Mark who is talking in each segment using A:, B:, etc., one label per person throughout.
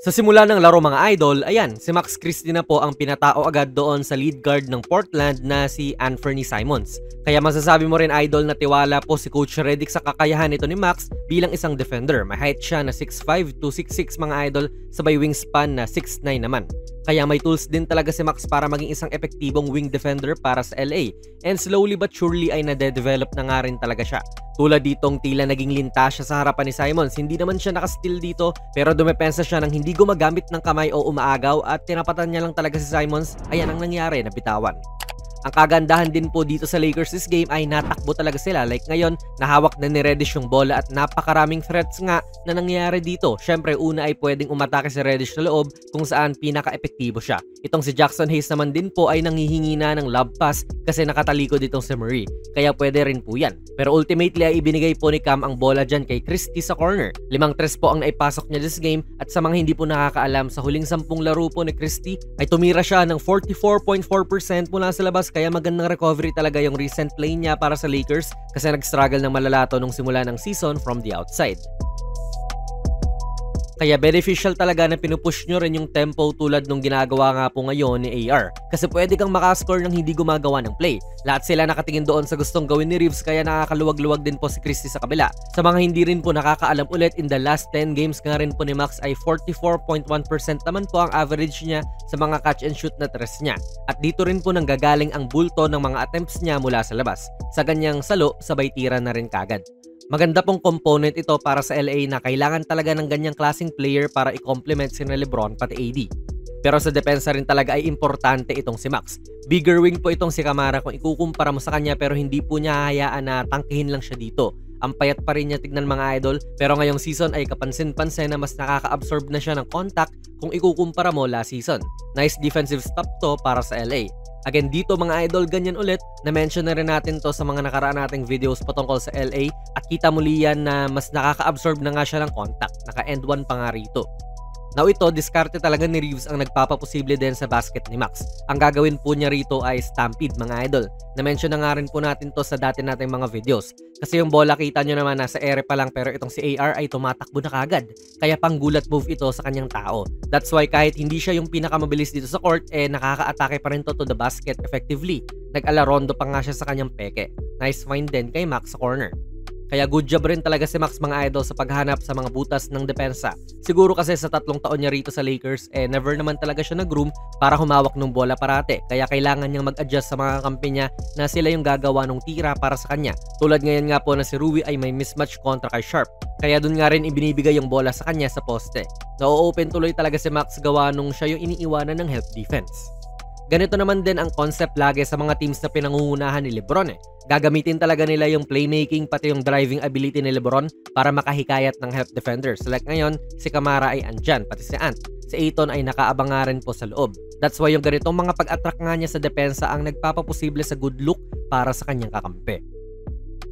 A: Sa simula ng laro mga idol, ayan, si Max Christie na po ang pinatao agad doon sa lead guard ng Portland na si Anthony Simons. Kaya masasabi mo rin idol na tiwala po si Coach Redick sa kakayahan nito ni Max bilang isang defender. May height siya na 6'5 to 6'6 mga idol, sabay wingspan na 6'9 naman. Kaya may tools din talaga si Max para maging isang epektibong wing defender para sa LA. And slowly but surely ay nade-develop na nga rin talaga siya. Tulad ditong tila naging linta siya sa harapan ni Simons. Hindi naman siya nakasteal dito pero dumepensa siya ng hindi gumagamit ng kamay o umaagaw at tinapatan niya lang talaga si Simons. Ayan ang nangyari, nabitawan. Ang kagandahan din po dito sa Lakers this game ay natakbo talaga sila. Like ngayon, nahawak na ni Reddish yung bola at napakaraming threats nga na nangyayari dito. Syempre, una ay pwedeng umatake si Reddish sa loob kung saan pinaka-epektibo siya. Itong si Jackson Hayes naman din po ay nanghihingi na ng lob pass kasi nakatalikod itong si Murray. Kaya pwede rin po yan. Pero ultimately ay ibinigay po ni Cam ang bola dyan kay Christie sa corner. 5 tres po ang naipasok niya this game at sa mga hindi po nakakaalam, sa huling 10 laro po ni Christie ay tumira siya ng 44.4% mula sa labas. Kaya magandang recovery talaga yung recent play niya para sa Lakers kasi nag-struggle ng malalato nung simula ng season from the outside. Kaya beneficial talaga na pinupush nyo rin yung tempo tulad nung ginagawa nga po ngayon ni AR. Kasi pwede kang makascore ng hindi gumagawa ng play. Lahat sila nakatingin doon sa gustong gawin ni Reeves kaya nakakaluwag-luwag din po si Christie sa kabila. Sa mga hindi rin po nakakaalam ulit, in the last 10 games nga rin po ni Max ay 44.1% naman po ang average niya sa mga catch and shoot na tres niya. At dito rin po nanggagaling ang bulto ng mga attempts niya mula sa labas. Sa ganyang salo, sabay tira na rin kagad. Maganda pong component ito para sa LA na kailangan talaga ng ganyang klaseng player para i-complement sina LeBron pati AD. Pero sa depensa rin talaga ay importante itong si Max. Bigger wing po itong si Camara kung ikukumpara mo sa kanya pero hindi po niya hayaan na tangkihin lang siya dito. Ang payat pa rin niya tignan mga idol pero ngayong season ay kapansin-pansin na mas nakaka-absorb na siya ng contact kung ikukumpara mo last season. Nice defensive stop to para sa LA. Again dito mga idol, ganyan ulit, na-mention na rin natin to sa mga nakaraan nating videos patungkol sa LA at kita muli yan na mas nakaka-absorb na nga siya ng contact, naka-end one pa nga rito. Now ito, diskarte talaga ni Reeves ang nagpapaposible din sa basket ni Max. Ang gagawin po niya rito ay stampede mga idol. Na-mention na nga rin po natin to sa dati nating mga videos. Kasi yung bola kita nyo naman nasa ere pa lang pero itong si AR ay tumatakbo na kagad. Kaya panggulat move ito sa kanyang tao. That's why kahit hindi siya yung pinakamabilis dito sa court, nakaka-atake pa rin to the basket effectively. Nag-alarondo pa nga siya sa kanyang peke. Nice find din kay Max sa corner. Kaya good job rin talaga si Max mga idol sa paghanap sa mga butas ng depensa. Siguro kasi sa 3 taon niya rito sa Lakers, never naman talaga siya nag-room para humawak ng bola parate. Kaya kailangan niyang mag-adjust sa mga kampi niya na sila yung gagawa ng tira para sa kanya. Tulad ngayon nga po na si Rui ay may mismatch kontra kay Sharp. Kaya dun nga rin ibinibigay yung bola sa kanya sa poste. Na-open tuloy talaga si Max gawa nung siya yung iniiwanan ng help defense. Ganito naman din ang concept lagi sa mga teams na pinangungunahan ni LeBron. Gagamitin talaga nila yung playmaking pati yung driving ability ni LeBron para makahikayat ng help defenders. Like ngayon, si Camara ay andyan, pati si Ant. Si Ayton ay nakaabang nga rin po sa loob. That's why yung ganitong mga pag-attract nga niya sa depensa ang nagpapaposible sa good look para sa kanyang kakampi.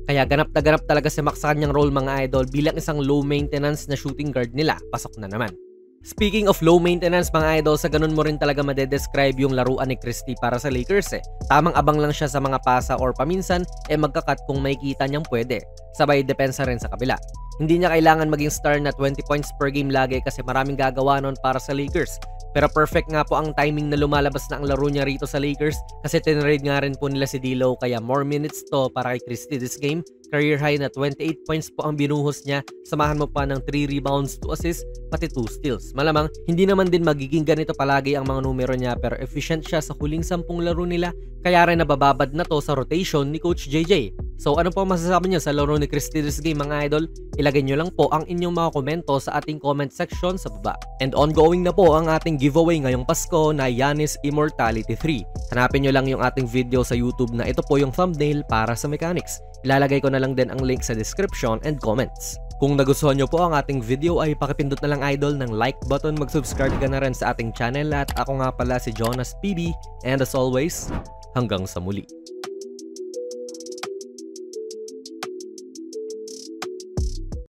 A: Kaya ganap na ganap talaga si Max sa kanyang role mga idol bilang isang low maintenance na shooting guard nila. Pasok na naman. Speaking of low maintenance mga idol, sa ganun mo rin talaga madedescribe yung laruan ni Christie para sa Lakers. Tamang abang lang siya sa mga pasa or paminsan magkakat kung makikita niyang pwede. Sabay depensa rin sa kabila. Hindi niya kailangan maging star na 20 points per game lagi kasi maraming gagawa nun para sa Lakers. Pero perfect nga po ang timing na lumalabas na ang laro niya rito sa Lakers kasi tinrade nga rin po nila si D'Lo kaya more minutes to para kay Christie this game. Career high na 28 points po ang binuhos niya, samahan mo pa ng 3 rebounds, 2 assists, pati 2 steals. Malamang, hindi naman din magiging ganito palagi ang mga numero niya pero efficient siya sa huling 10 laro nila, kaya rin nabababad na to sa rotation ni Coach JJ. So ano po masasabi niyo sa laro ni Christie this game mga idol? Ilagay niyo lang po ang inyong mga komento sa ating comment section sa baba. And ongoing na po ang ating giveaway ngayong Pasko na Giannis Immortality 3. Hanapin niyo lang yung ating video sa YouTube na ito po yung thumbnail para sa mechanics. Ilalagay ko na lang din ang link sa description and comments. Kung nagustuhan nyo po ang ating video ay pakipindot na lang idol ng like button, mag-subscribe ka na rin sa ating channel at ako nga pala si Jonas PB and as always, hanggang sa muli.